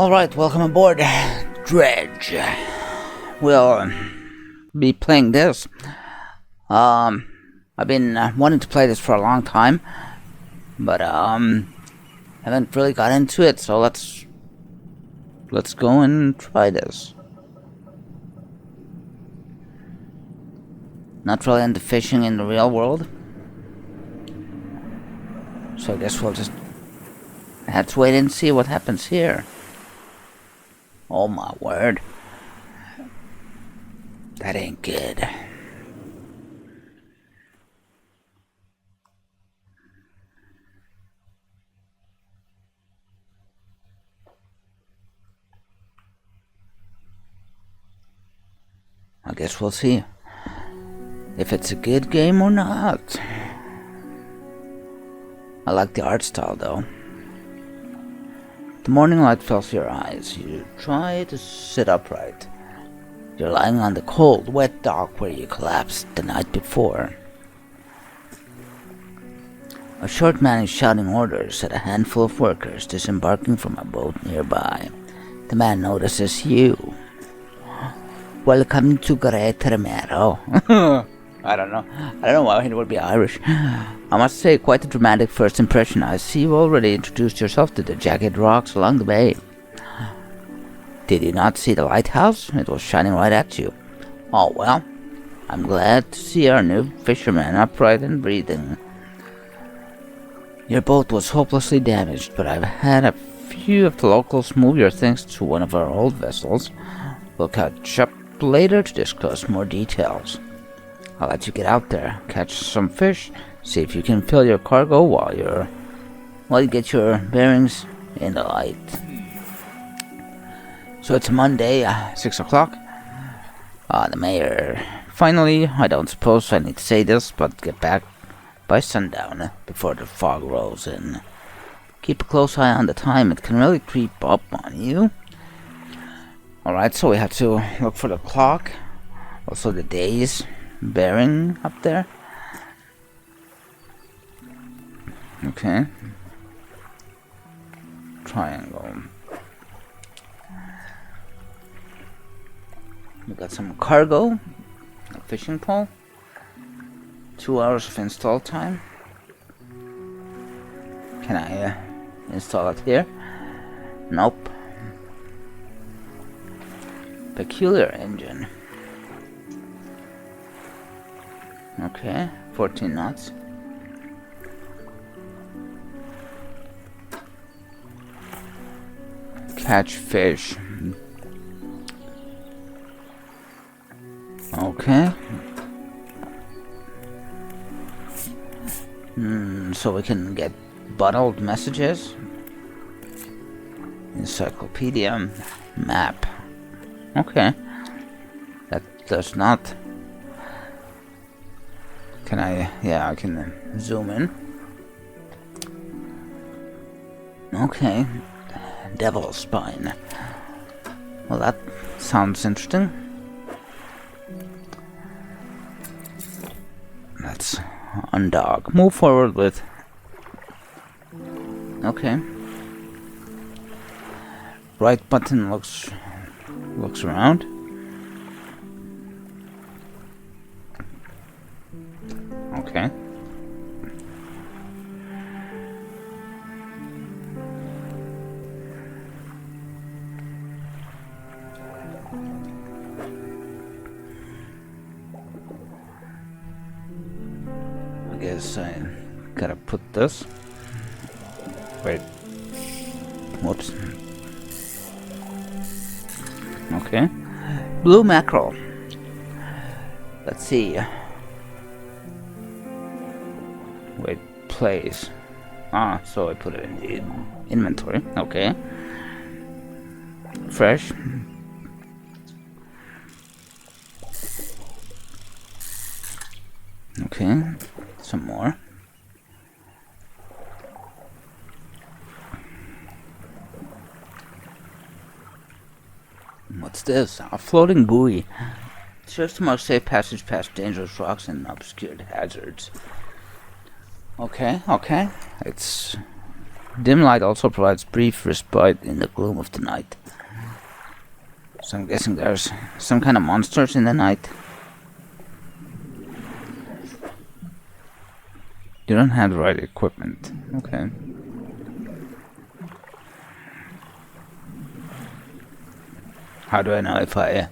Alright, welcome aboard, Dredge. We'll be playing this. I've been wanting to play this for a long time, but haven't really got into it, so let's go and try this. Not really into fishing in the real world, so I guess we'll just have to wait and see what happens here. Oh my word. That ain't good. I guess we'll see if it's a good game or not. I like the art style though. The morning light fills your eyes. You try to sit upright. You're lying on the cold, wet dock where you collapsed the night before. A short man is shouting orders at a handful of workers disembarking from a boat nearby. The man notices you. Welcome to Great Romero. I don't know why he would be Irish. I must say, quite a dramatic first impression. I see you already introduced yourself to the jagged rocks along the bay. Did you not see the lighthouse? It was shining right at you. Oh well, I'm glad to see our new fisherman upright and breathing. Your boat was hopelessly damaged, but I've had a few of the locals move your things to one of our old vessels. We'll catch up later to discuss more details. I'll let you get out there, catch some fish, see if you can fill your cargo while you get your bearings in the light. So it's Monday, 6 o'clock. The mayor, finally, I don't suppose I need to say this, but get back by sundown before the fog rolls in. Keep a close eye on the time, it can really creep up on you. Alright, so we have to look for the clock, also the days bearing up there. Okay. Triangle. We got some cargo, a fishing pole, 2 hours of install time. Can I install it here? Nope. Peculiar engine. Okay, 14 knots. Catch fish. Okay. So we can get bottled messages. Encyclopedia. Map. Okay. That does not. Can I? Yeah, I can zoom in. Okay. Devil's spine. Well, that sounds interesting. Let's undog. Move forward with. Okay. Right button looks around. Okay. I guess I gotta put this. Wait. Whoops. Okay. Blue mackerel. Let's see. Wait, place. So I put it in the inventory. Okay. Fresh. Okay. Some more. What's this? A floating buoy. Serves to mark safe passage past dangerous rocks and obscured hazards. Okay. It's Dim light also provides brief respite in the gloom of the night. So I'm guessing there's some kind of monsters in the night. You don't have the right equipment. Okay. How do I know if I...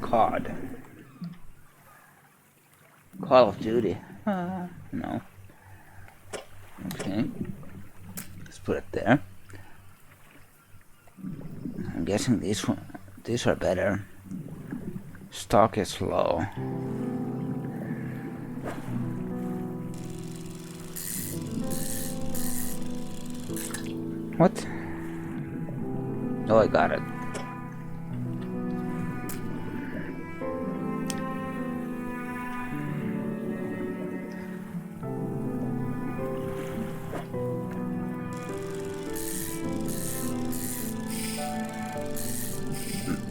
COD. Call of Duty. No. Okay. Let's put it there. I'm guessing these are better. Stock is low. What? Oh, I got it.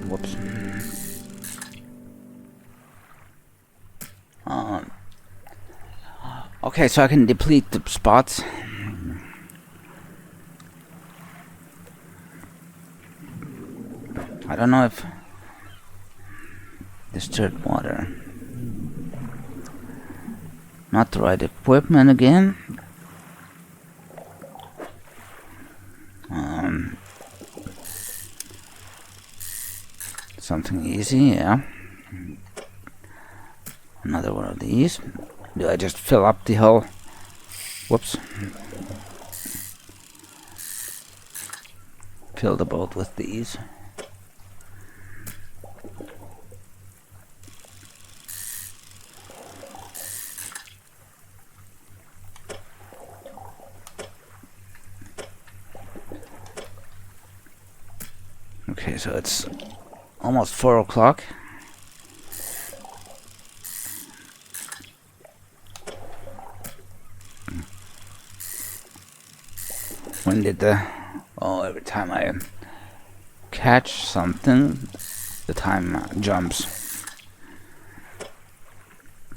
Whoops. Okay, so I can deplete the spots. I don't know if disturbed water. Not the right equipment again. Something easy, yeah. Another one of these. Do I just fill up the whole? Whoops. Fill the boat with these. Okay, so it's almost 4 o'clock. When did the... Oh, every time I catch something, the time jumps.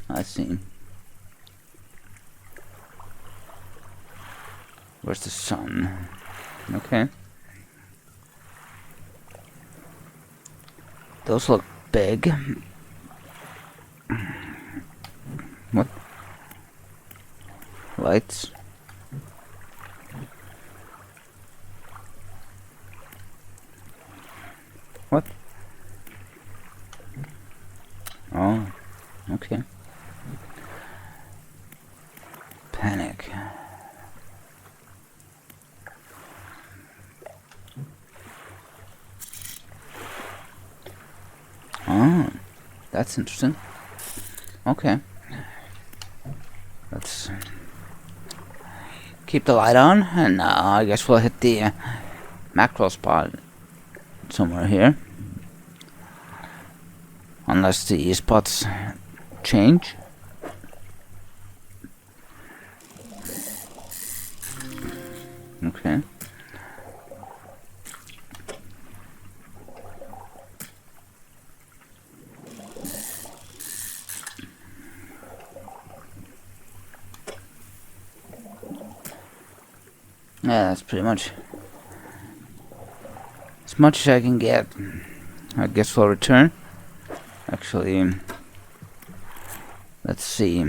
I see. Where's the sun? Okay. Those look big. What? Lights? What? Oh, okay. Panic. Oh, that's interesting. Okay. Let's keep the light on, and I guess we'll hit the macro spot somewhere here. Unless the spots change. Okay. Yeah, that's pretty much as much as I can get. I guess we'll return. Actually, let's see.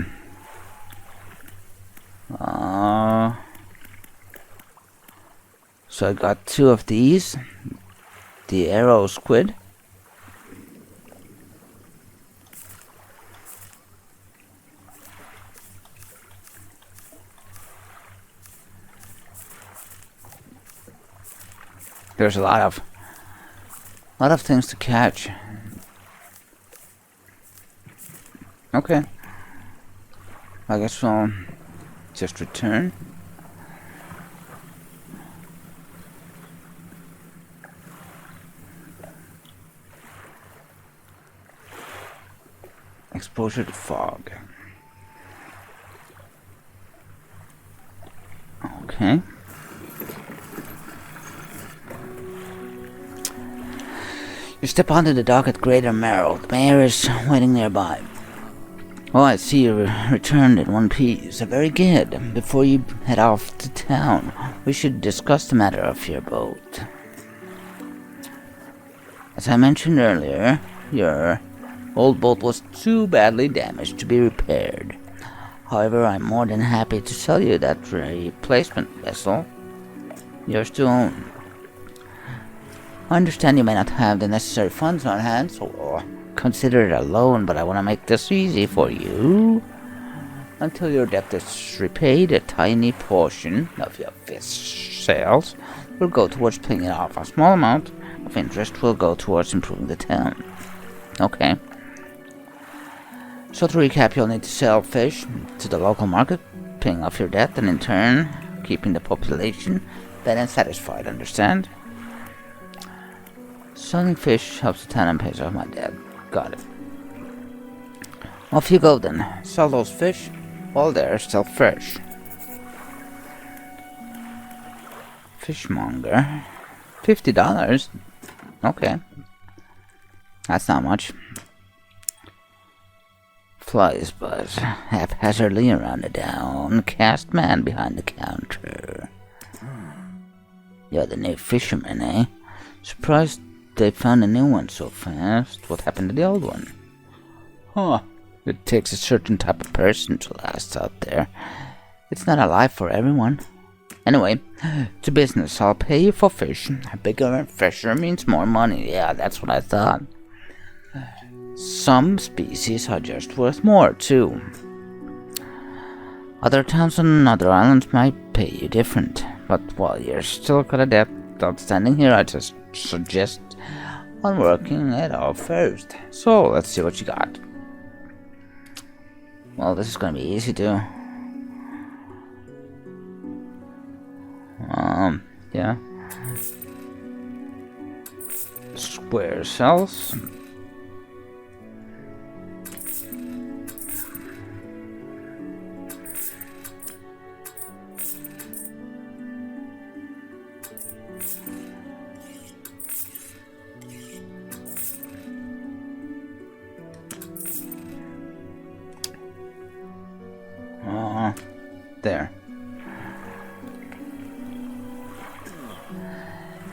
So I got 2 of these. The arrow squid. There's a lot of things to catch. Okay. I guess we'll just return. Exposure to fog. Okay. You step onto the dock at Greater Merrill. The mayor is waiting nearby. Oh, I see you returned in one piece. Very good. Before you head off to town, we should discuss the matter of your boat. As I mentioned earlier, your old boat was too badly damaged to be repaired. However, I'm more than happy to sell you that replacement vessel, yours to own. I understand you may not have the necessary funds on hand, so consider it a loan, but I want to make this easy for you. Until your debt is repaid, a tiny portion of your fish sales will go towards paying it off. A small amount of interest will go towards improving the town. Okay. So to recap, you'll need to sell fish to the local market, paying off your debt, and in turn, keeping the population fed and satisfied, understand? Selling fish helps the town and pays off my debt. Got it. Off you go then. Sell those fish while they're still fresh. Fishmonger. $50? Okay. That's not much. Flies buzz haphazardly around a downcast man behind the counter. You're the new fisherman, eh? Surprised they found a new one so fast. What happened to the old one? Huh. It takes a certain type of person to last out there. It's not a life for everyone. Anyway, to business. I'll pay you for fish. Bigger and fresher means more money. Yeah, that's what I thought. Some species are just worth more, too. Other towns on other islands might pay you different. But while you're still got a debt outstanding here, I just suggest on working it out first. So, let's see what you got. Well, this is gonna be easy too. Yeah. Square cells. There.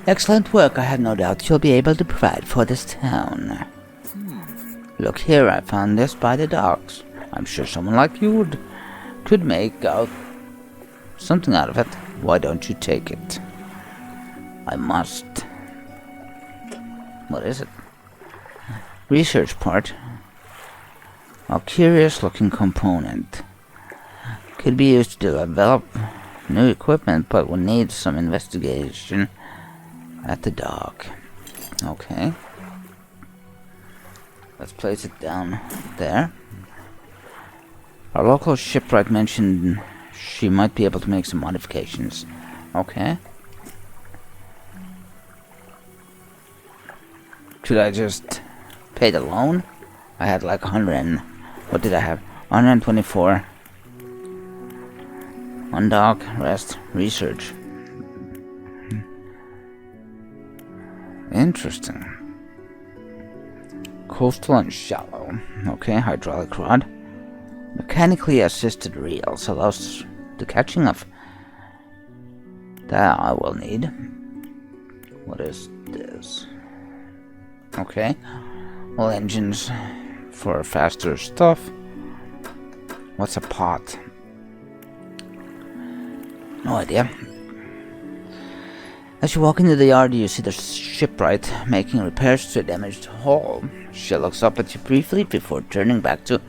Excellent work. I have no doubt you'll be able to provide for this town. Look here, I found this by the docks. I'm sure someone like you could make out something out of it. Why don't you take it? I must. What is it? Research part. A curious looking component. Could be used to develop new equipment, but will need some investigation at the dock. Okay. Let's place it down there. Our local shipwright mentioned she might be able to make some modifications. Okay. Should I just pay the loan? I had like 100 and... What did I have? 124. Undock, rest, research. Interesting. Coastal and shallow. Okay, hydraulic rod. Mechanically assisted reels allows the catching of... That I will need. What is this? Okay. Well, engines for faster stuff. What's a pot? No idea. As you walk into the yard, you see the shipwright making repairs to a damaged hull. She looks up at you briefly before turning back to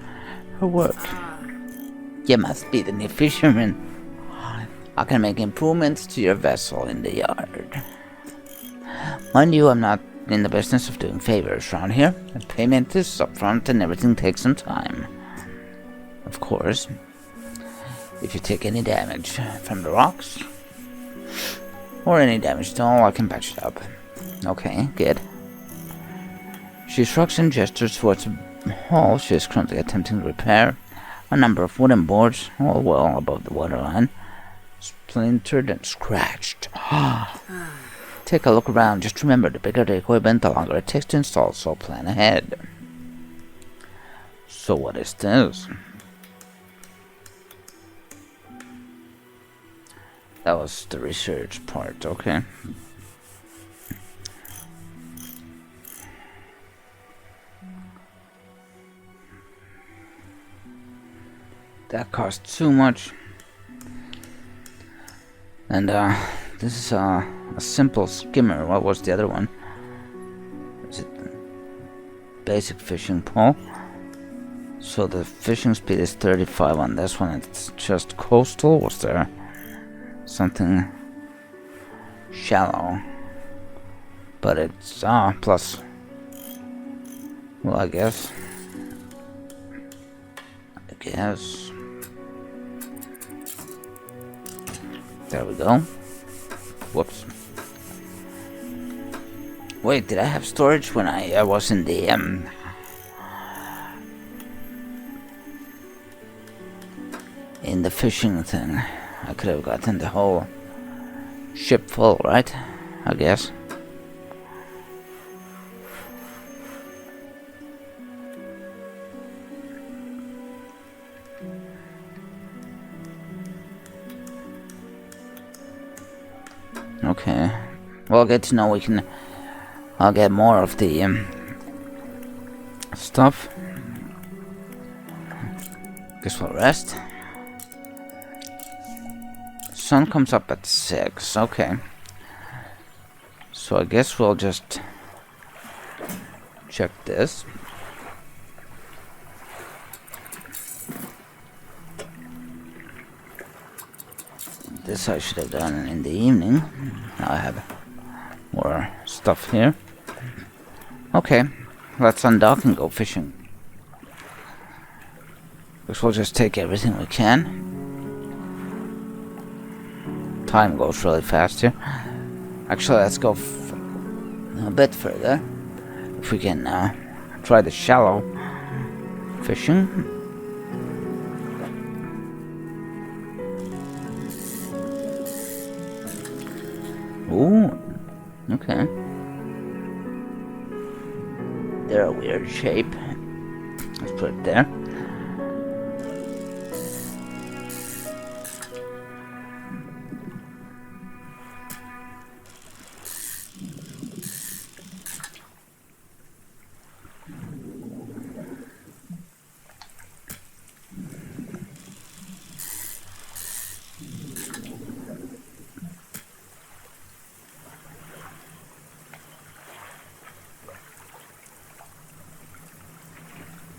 her work. You must be the new fisherman. I can make improvements to your vessel in the yard. Mind you, I'm not in the business of doing favors around here. The payment is upfront and everything takes some time. Of course, if you take any damage from the rocks, or any damage at all, I can patch it up. Okay, good. She shrugs and gestures towards a hall she is currently attempting to repair. A number of wooden boards, all well above the waterline, splintered and scratched. Take a look around. Just remember, the bigger the equipment, the longer it takes to install, so plan ahead. So what is this? That was the research part, okay. That costs too much. And this is a simple skimmer. What was the other one? Is it basic fishing pole? So the fishing speed is 35 on this one. It's just coastal. Was there something shallow? But it's plus. Well, I guess. There we go. Whoops. Wait, did I have storage when I was in the fishing thing? I could have gotten the whole ship full, right? I guess. Okay. Well, good to know I'll get more of the stuff. Guess we'll rest. Sun comes up at 6. Okay. So I guess we'll just check this. This I should have done in the evening. Now I have more stuff here. Okay, let's undock and go fishing. Guess we'll just take everything we can. Time goes really fast here. Actually, let's go a bit further. If we can try the shallow fishing. Ooh, okay. They're a weird shape. Let's put it there.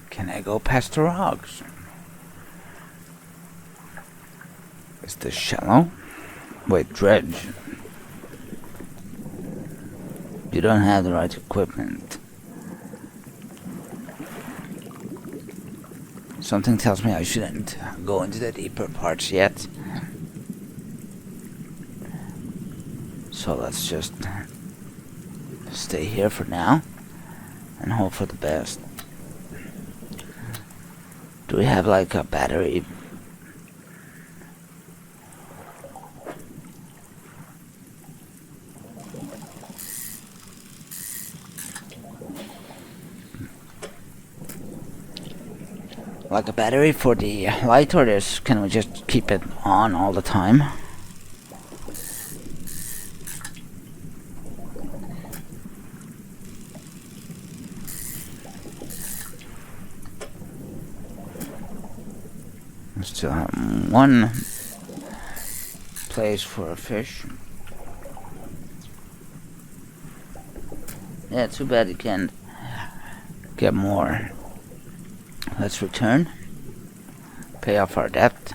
Can I go past the rocks? Is this shallow? Wait, Dredge. You don't have the right equipment. Something tells me I shouldn't go into the deeper parts yet. So let's just stay here for now and hope for the best. Do we have like a battery? Like a battery for the light, or can we just keep it on all the time? We still have one place for a fish. Yeah, too bad you can't get more. Let's return. Pay off our debt.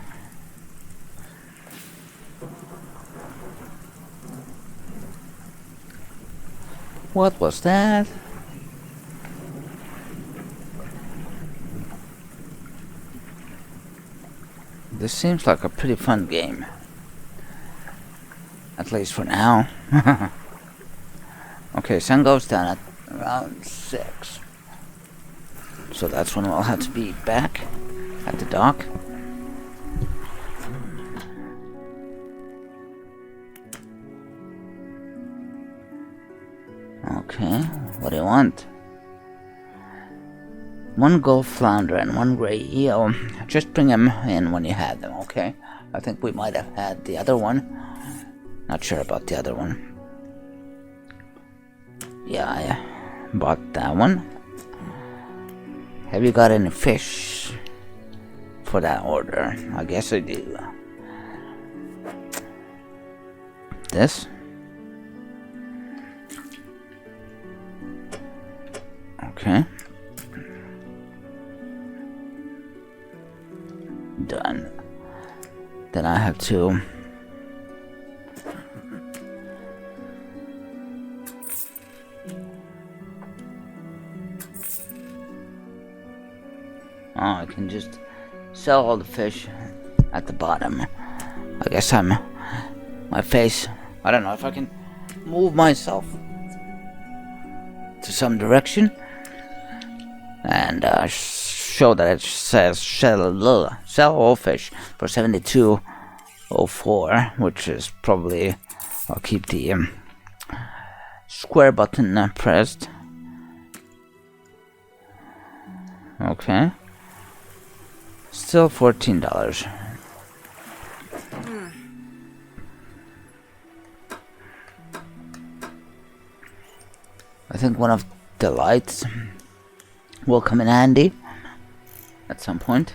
What was that? This seems like a pretty fun game. At least for now. Okay, sun goes down at around 6. So that's when we'll have to be back at the dock. Okay, what do you want? 1 gold flounder and 1 gray eel. Just bring them in when you have them, okay? I think we might have had the other one. Not sure about the other one. Yeah, I bought that one. Have you got any fish for that order? I guess I do. This? Okay. Done. Then I have to I can just sell all the fish at the bottom. I guess my face, I don't know if I can move myself to some direction and show that it says sell all fish for 72.04, which is probably, I'll keep the square button pressed. Okay. Still $14. I think one of the lights will come in handy at some point.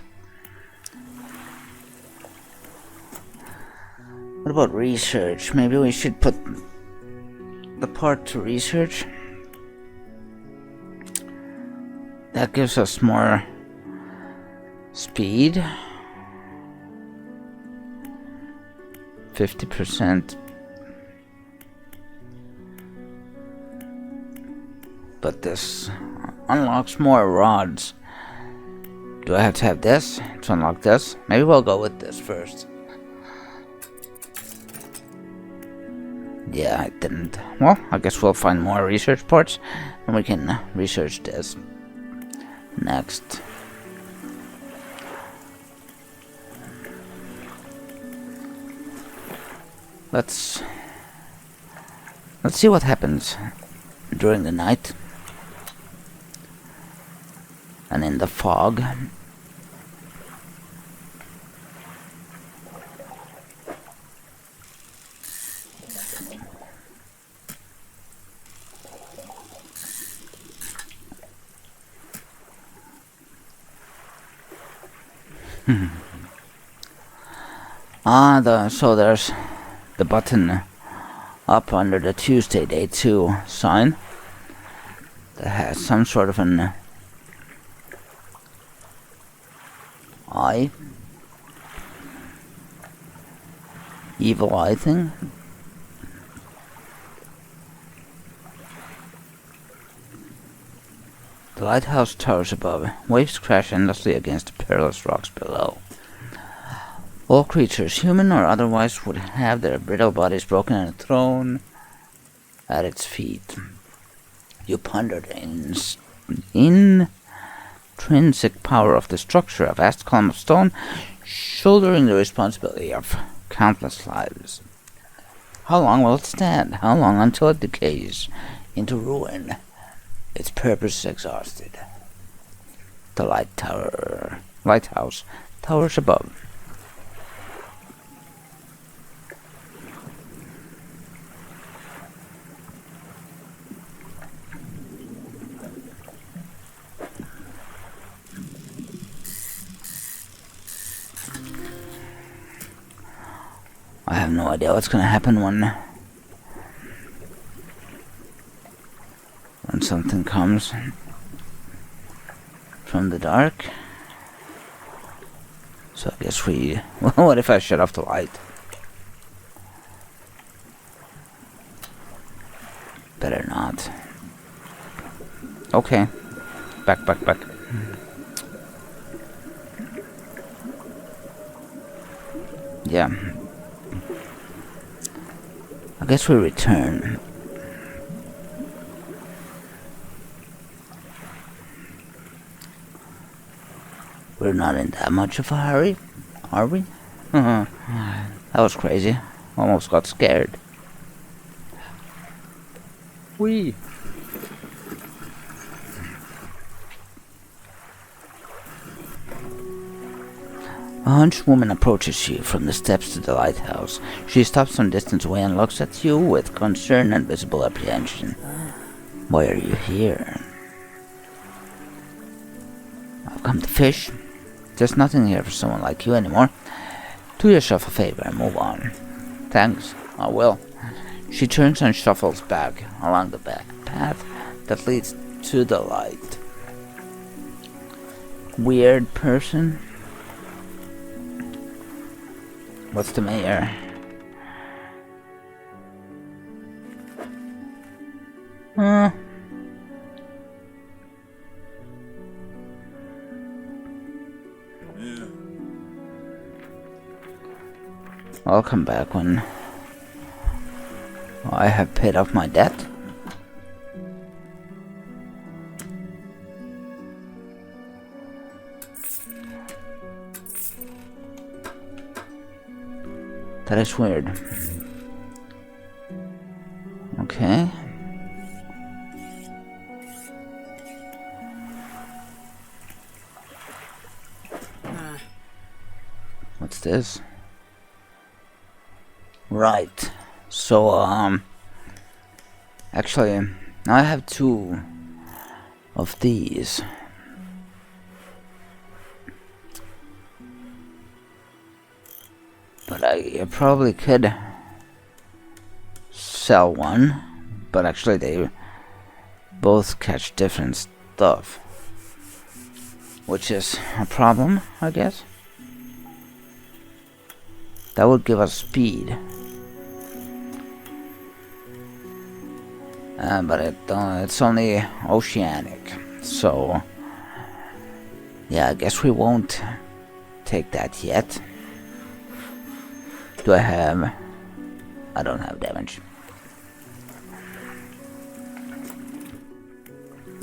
What about research? Maybe we should put the part to research. That gives us more speed. 50%. But this unlocks more rods. Do I have to have this to unlock this? Maybe we'll go with this first. Yeah, I didn't. Well, I guess we'll find more research parts and we can research this next. Let's see what happens during the night and in the fog. So there's the button up under the Tuesday Day 2 sign that has some sort of an eye, evil eye thing. The lighthouse towers above. Waves crash endlessly against the perilous rocks below. All creatures, human or otherwise, would have their brittle bodies broken and thrown at its feet. You ponder the intrinsic power of the structure, a vast column of stone, shouldering the responsibility of countless lives. How long will it stand? How long until it decays into ruin, its purpose exhausted? The lighthouse towers above. I have no idea what's gonna happen when something comes from the dark. So I guess what if I shut off the light? Better not. Okay. Back. Yeah. I guess we return. We're not in that much of a hurry, are we? That was crazy. Almost got scared. Whee! A hunched woman approaches you from the steps to the lighthouse. She stops some distance away and looks at you with concern and visible apprehension. Why are you here? I've come to fish. There's nothing here for someone like you anymore. Do yourself a favor and move on. Thanks, I will. She turns and shuffles back along the path that leads to the light. Weird person. What's the mayor? I'll come back when I have paid off my debt. That is weird. Okay. What's this? Right. So, actually, I have 2 of these. But I probably could sell one, but actually they both catch different stuff, which is a problem, I guess. That would give us speed, but it's only oceanic, so yeah, I guess we won't take that yet. Do I have... I don't have damage.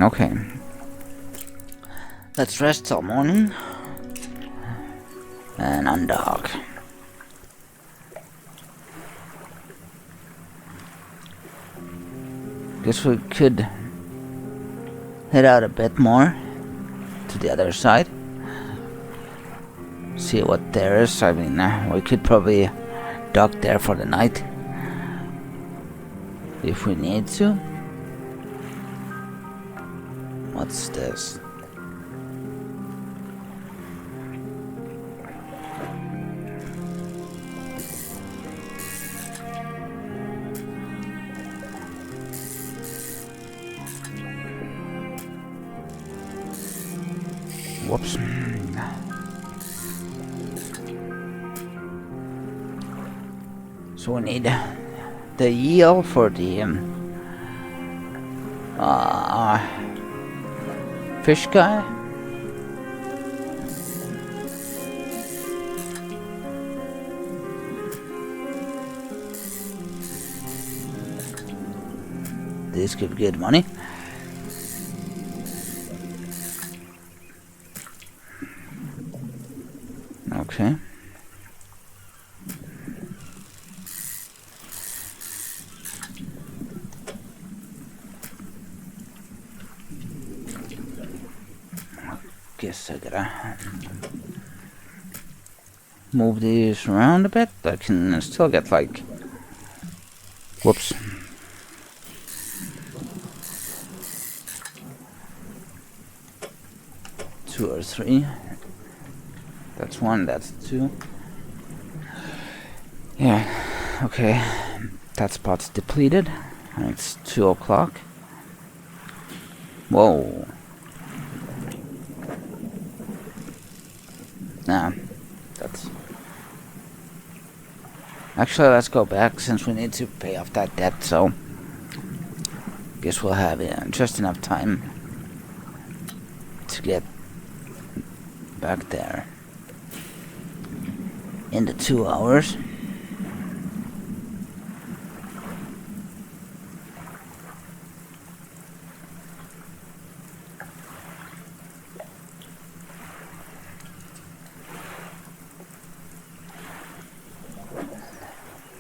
Okay. Let's rest till morning. And undock. Guess we could head out a bit more to the other side. See what there is. I mean, we could probably dock there for the night if we need to. What's this? Whoops. So we need the eel for the fish guy. These give good money. Okay. Guess I gotta move these around a bit. I can still get like... Whoops. Two or three. That's 1, that's 2. Yeah, okay. That spot's depleted. And it's 2 o'clock. Whoa. Nah, that's... Actually, let's go back since we need to pay off that debt, so... Guess we'll have just enough time to get back there. In the 2 hours.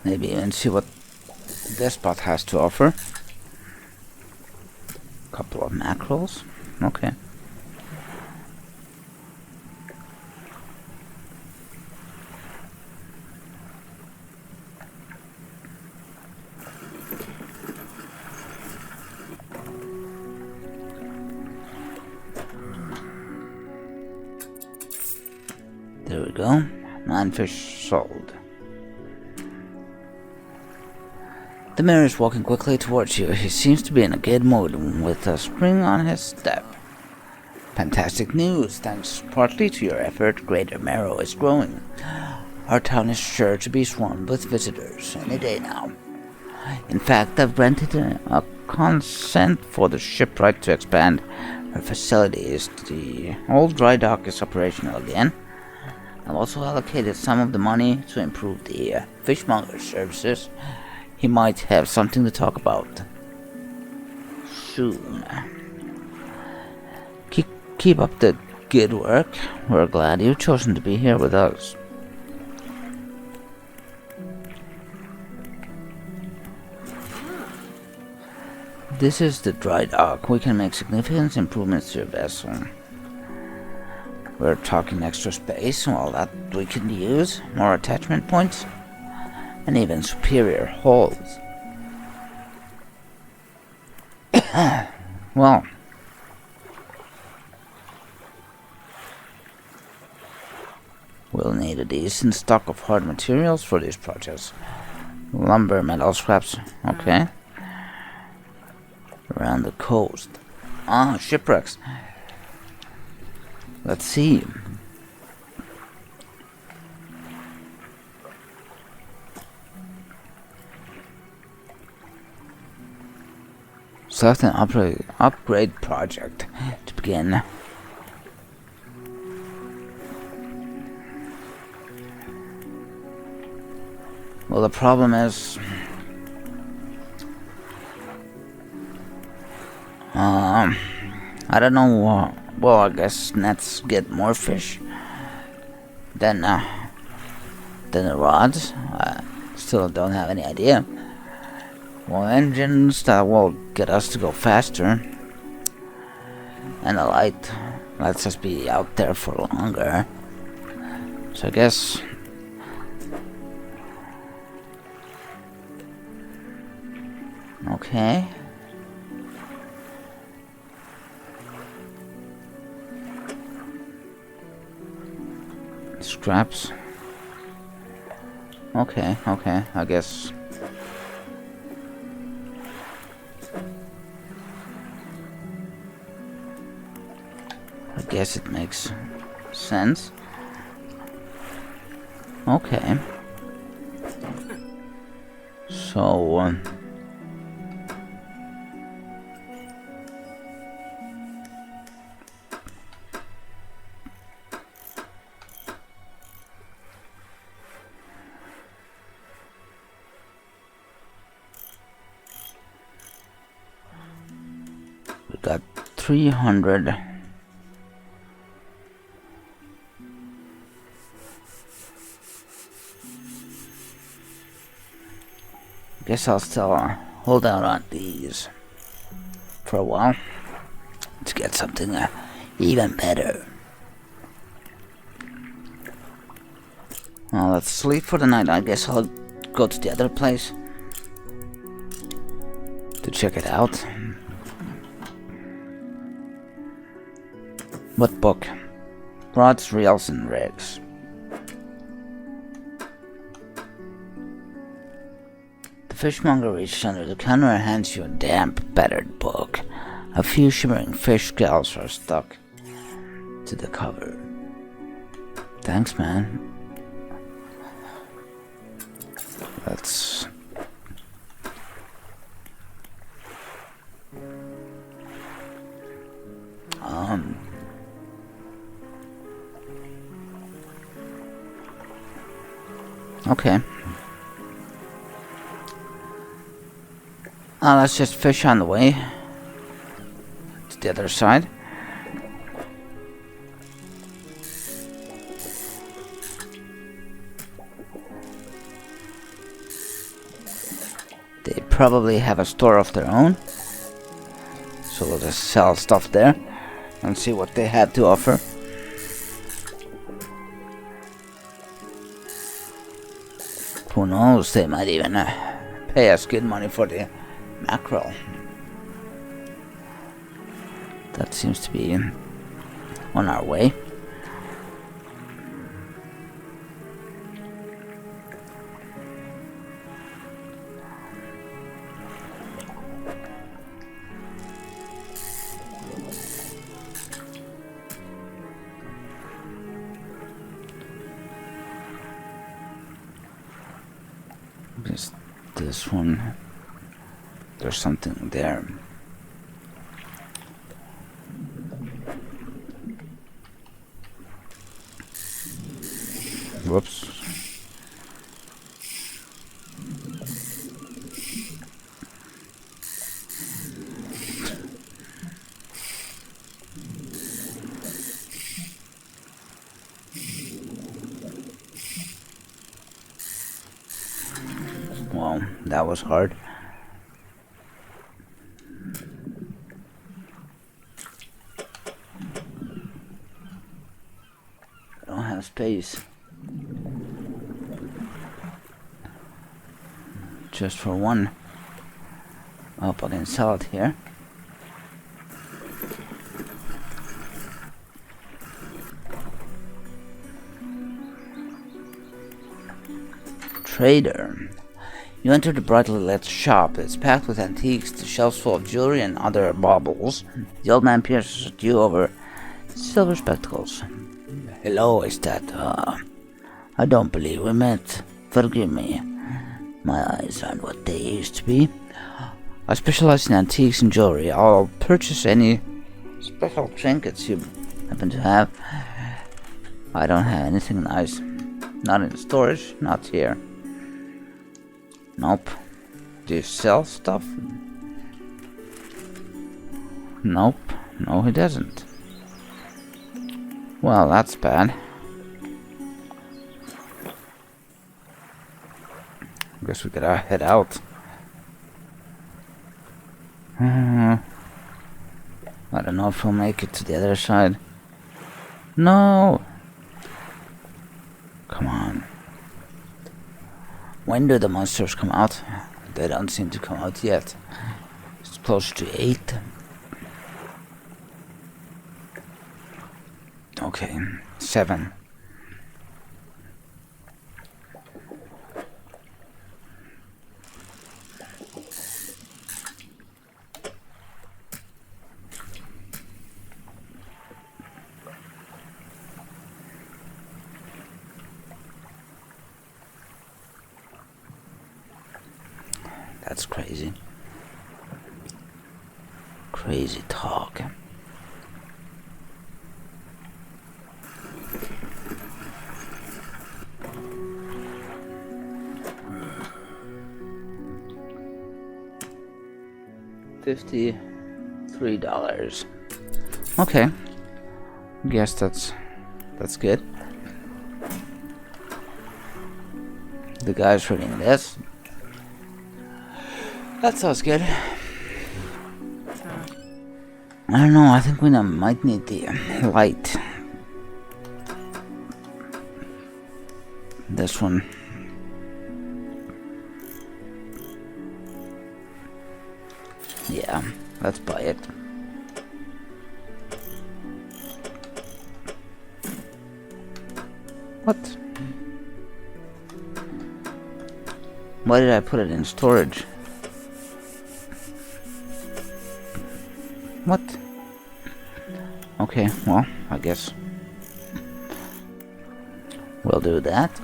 Maybe even see what this spot has to offer. Couple of mackerels. Okay. There we go. 9 fish sold. The mayor is walking quickly towards you. He seems to be in a good mood with a spring on his step. Fantastic news. Thanks partly to your effort, Greater Marrow is growing. Our town is sure to be swarmed with visitors any day now. In fact, I've granted a consent for the shipwright to expand her facilities. The old dry dock is operational again. I've also allocated some of the money to improve the fishmonger services. He might have something to talk about soon. Keep up the good work. We're glad you've chosen to be here with us. This is the dry dock. We can make significant improvements to your vessel. We're talking extra space, well, that we can use, more attachment points, and even superior hulls. Well, we'll need a decent stock of hard materials for these projects. Lumber, metal scraps, okay. Around the coast. Ah, shipwrecks. Let's see. Select an upgrade project to begin. Well, the problem is I don't know. Well, I guess nets get more fish than the rods. I still don't have any idea. Well, engines that will get us to go faster, and the light lets us be out there for longer. So I guess okay. Scraps. Okay, I guess. I guess it makes sense. Okay. So, we got 300. Guess I'll still hold out on these for a while to get something even better. Well, let's sleep for the night. I guess I'll go to the other place to check it out. What book? Rods, reels, and rigs. The fishmonger reaches under the counter and hands you a damp, battered book. A few shimmering fish scales are stuck to the cover. Thanks, man. Let's... Okay. Let's just fish on the way to the other side. They probably have a store of their own, so we'll just sell stuff there and see what they had to offer. Who knows, they might even pay us good money for the mackerel. That seems to be on our way. Just this one. There's something there. Whoops. Well, that was hard. I don't have space. Just for one. I hope I can sell it here. Trader. You enter the brightly lit shop. It's packed with antiques, the shelves full of jewelry and other baubles. The old man peers at you over silver spectacles. Hello, is that, I don't believe we met. Forgive me. My eyes aren't what they used to be. I specialize in antiques and jewelry. I'll purchase any special trinkets you happen to have. I don't have anything nice. Not in storage, not here. Nope. Do you sell stuff? Nope. No, he doesn't. Well, that's bad. Guess we gotta head out. I don't know if we'll make it to the other side. No! Come on. When do the monsters come out? They don't seem to come out yet. It's close to 8. Okay, 7. That's crazy. Crazy talk. $53. Okay. Guess that's good. The guy's reading this. That sounds good. I don't know, I think we might need the light. This one. Yeah, let's buy it. What? Why did I put it in storage? What? Okay, well, I guess we'll do that.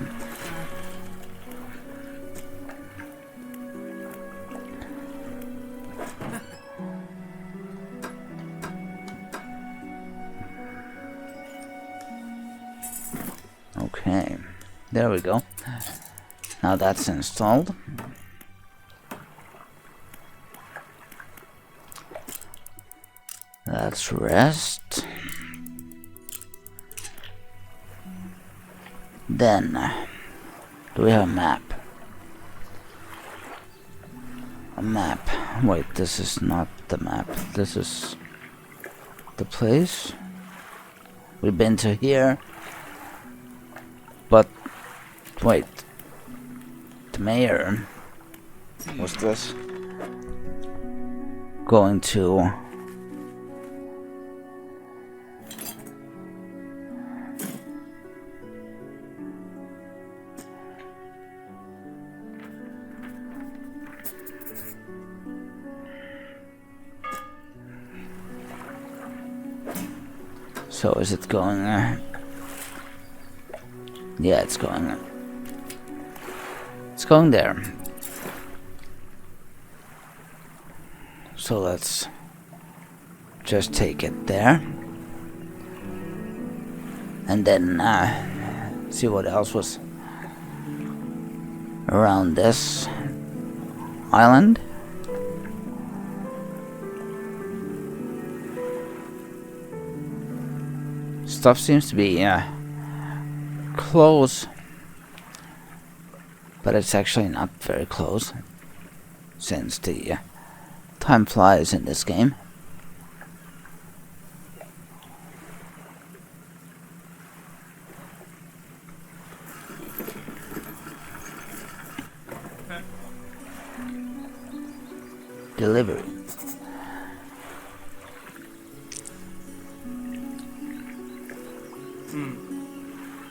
Okay, there we go. Now that's installed. Let's rest. Then, do we have a map? A map. Wait, this is not the map. This is the place. We've been to here. But, wait. The mayor was this going to... So is it going yeah, it's going there. So let's just take it there. And then see what else was around this island. Stuff seems to be close, but it's actually not very close, since the time flies in this game. Delivery.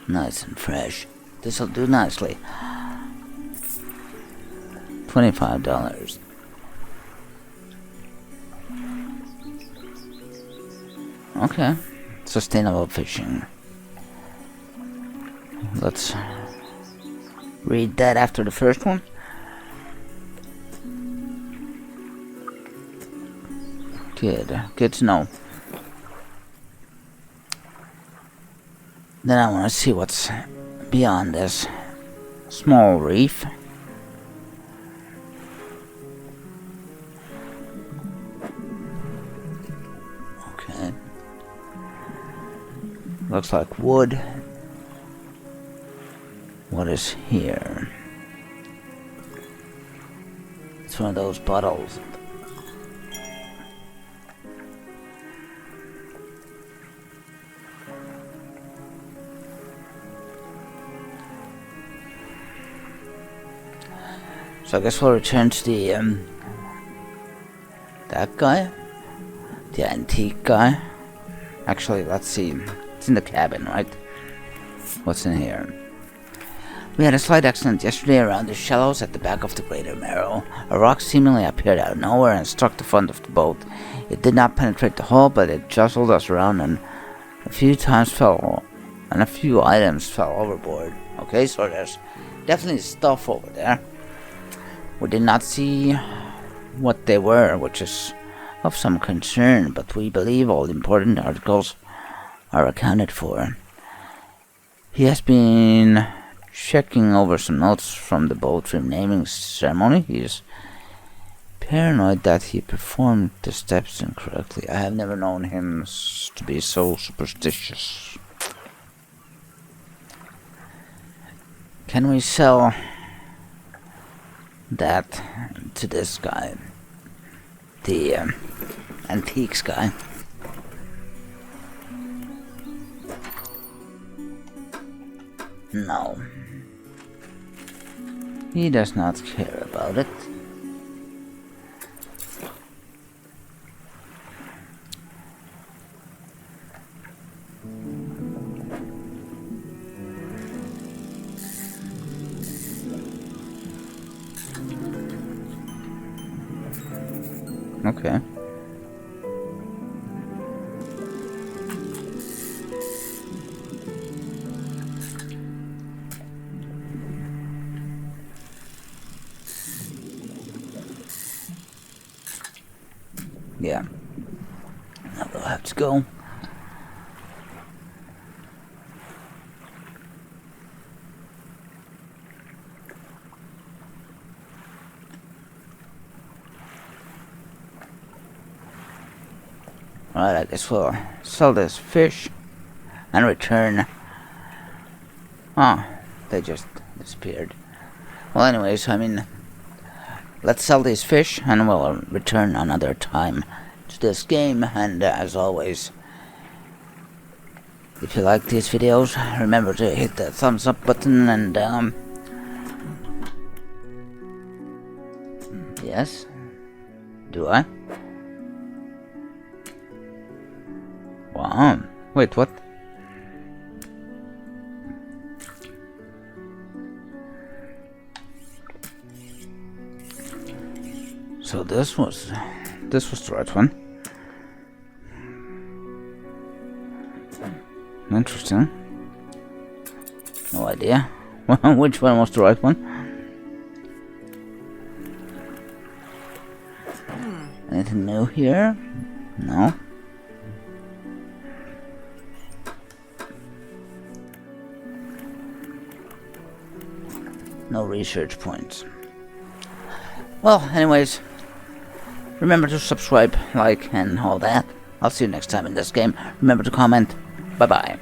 Nice and fresh. This'll do nicely. $25. Okay. Sustainable fishing. Let's read that after the first one. Good to know. Then I want to see what's beyond this small reef. Okay. Looks like wood. What is here? It's one of those bottles. So I guess we'll return to the, that guy? The antique guy? Actually, let's see. It's in the cabin, right? What's in here? We had a slight accident yesterday around the shallows at the back of the Greater Marrow. A rock seemingly appeared out of nowhere and struck the front of the boat. It did not penetrate the hull, but it jostled us around and a few items fell overboard. Okay, so there's definitely stuff over there. We did not see what they were, which is of some concern, but we believe all important articles are accounted for. He has been checking over some notes from the boat renaming ceremony. He is paranoid that he performed the steps incorrectly. I have never known him to be so superstitious. Can we sell that to this guy, the antiques guy? No, he does not care about it. Okay. Yeah. Now we'll have to go. Alright, I guess we'll sell this fish and return. Oh, they just disappeared. Well, anyways, I mean, let's sell these fish and we'll return another time to this game. And as always, if you like these videos, remember to hit the thumbs up button and yes? Do I? Wow. Wait, what? So this was the right one. Interesting. No idea. Which one was the right one? Anything new here? No? No research points. Well, anyways, remember to subscribe, like, and all that. I'll see you next time in this game. Remember to comment. Bye-bye.